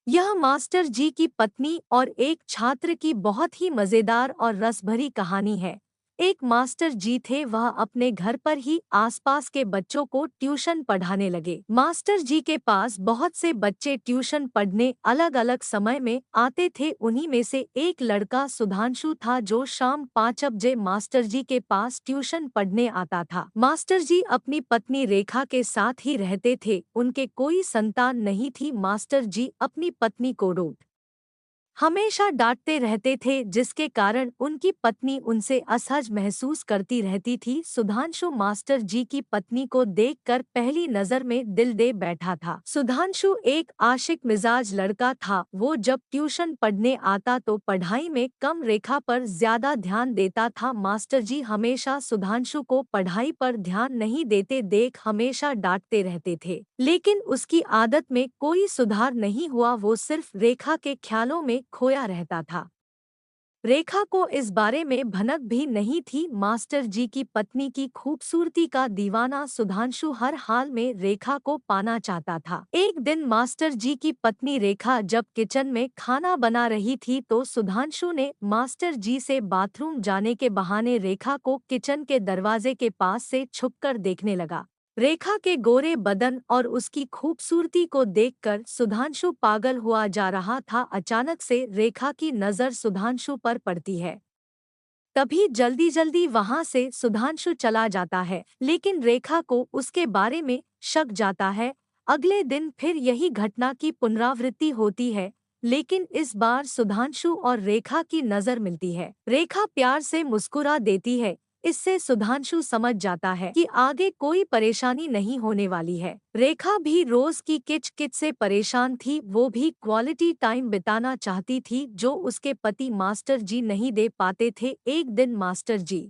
यह मास्टर जी की पत्नी और एक छात्र की बहुत ही मजेदार और रसभरी कहानी है। एक मास्टर जी थे, वह अपने घर पर ही आसपास के बच्चों को ट्यूशन पढ़ाने लगे। मास्टर जी के पास बहुत से बच्चे ट्यूशन पढ़ने अलग अलग समय में आते थे। उन्हीं में से एक लड़का सुधांशु था, जो शाम 5 बजे मास्टर जी के पास ट्यूशन पढ़ने आता था। मास्टर जी अपनी पत्नी रेखा के साथ ही रहते थे। उनके कोई संतान नहीं थी। मास्टर जी अपनी पत्नी को रोज हमेशा डांटते रहते थे, जिसके कारण उनकी पत्नी उनसे असहज महसूस करती रहती थी। सुधांशु मास्टर जी की पत्नी को देखकर पहली नजर में दिल दे बैठा था। सुधांशु एक आशिक मिजाज लड़का था। वो जब ट्यूशन पढ़ने आता तो पढ़ाई में कम, रेखा पर ज्यादा ध्यान देता था। मास्टर जी हमेशा सुधांशु को पढ़ाई पर ध्यान नहीं देते देख हमेशा डांटते रहते थे, लेकिन उसकी आदत में कोई सुधार नहीं हुआ। वो सिर्फ रेखा के ख्यालों में खोया रहता था। रेखा को इस बारे में भनक भी नहीं थी। मास्टर जी की पत्नी की खूबसूरती का दीवाना सुधांशु हर हाल में रेखा को पाना चाहता था। एक दिन मास्टर जी की पत्नी रेखा जब किचन में खाना बना रही थी तो सुधांशु ने मास्टर जी से बाथरूम जाने के बहाने रेखा को किचन के दरवाजे के पास से छुपकर देखने लगा। रेखा के गोरे बदन और उसकी खूबसूरती को देखकर सुधांशु पागल हुआ जा रहा था। अचानक से रेखा की नज़र सुधांशु पर पड़ती है। तभी जल्दी जल्दी वहां से सुधांशु चला जाता है, लेकिन रेखा को उसके बारे में शक जाता है। अगले दिन फिर यही घटना की पुनरावृत्ति होती है, लेकिन इस बार सुधांशु और रेखा की नज़र मिलती है। रेखा प्यार से मुस्कुरा देती है। इससे सुधांशु समझ जाता है कि आगे कोई परेशानी नहीं होने वाली है। रेखा भी रोज की किच-किच से परेशान थी। वो भी क्वालिटी टाइम बिताना चाहती थी, जो उसके पति मास्टर जी नहीं दे पाते थे। एक दिन मास्टर जी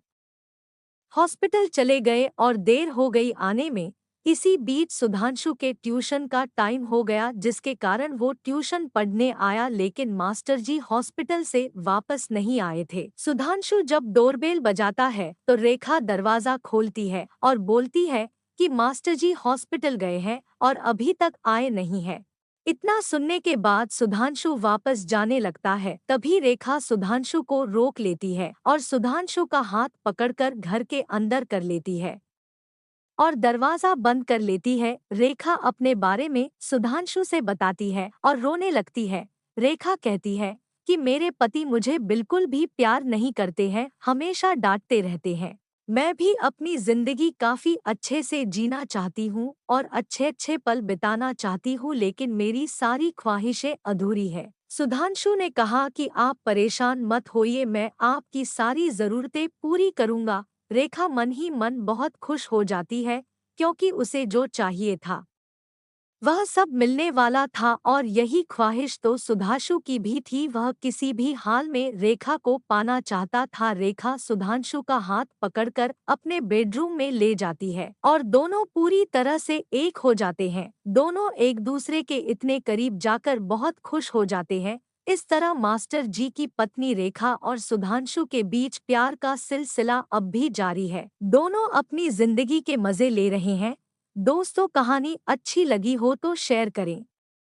हॉस्पिटल चले गए और देर हो गई आने में। इसी बीच सुधांशु के ट्यूशन का टाइम हो गया, जिसके कारण वो ट्यूशन पढ़ने आया, लेकिन मास्टर जी हॉस्पिटल से वापस नहीं आए थे। सुधांशु जब डोरबेल बजाता है तो रेखा दरवाजा खोलती है और बोलती है कि मास्टर जी हॉस्पिटल गए हैं और अभी तक आए नहीं है। इतना सुनने के बाद सुधांशु वापस जाने लगता है। तभी रेखा सुधांशु को रोक लेती है और सुधांशु का हाथ पकड़कर घर के अंदर कर लेती है और दरवाजा बंद कर लेती है। रेखा अपने बारे में सुधांशु से बताती है और रोने लगती है। रेखा कहती है कि मेरे पति मुझे बिल्कुल भी प्यार नहीं करते हैं, हमेशा डांटते रहते हैं। मैं भी अपनी जिंदगी काफी अच्छे से जीना चाहती हूँ और अच्छे अच्छे पल बिताना चाहती हूँ, लेकिन मेरी सारी ख्वाहिशें अधूरी है। सुधांशु ने कहा कि आप परेशान मत होइए, मैं आपकी सारी जरूरतें पूरी करूँगा। रेखा मन ही मन बहुत खुश हो जाती है, क्योंकि उसे जो चाहिए था वह सब मिलने वाला था और यही ख्वाहिश तो सुधांशु की भी थी। वह किसी भी हाल में रेखा को पाना चाहता था। रेखा सुधांशु का हाथ पकड़कर अपने बेडरूम में ले जाती है और दोनों पूरी तरह से एक हो जाते हैं। दोनों एक दूसरे के इतने करीब जाकर बहुत खुश हो जाते हैं। इस तरह मास्टर जी की पत्नी रेखा और सुधांशु के बीच प्यार का सिलसिला अब भी जारी है। दोनों अपनी जिंदगी के मजे ले रहे हैं। दोस्तों, कहानी अच्छी लगी हो तो शेयर करें।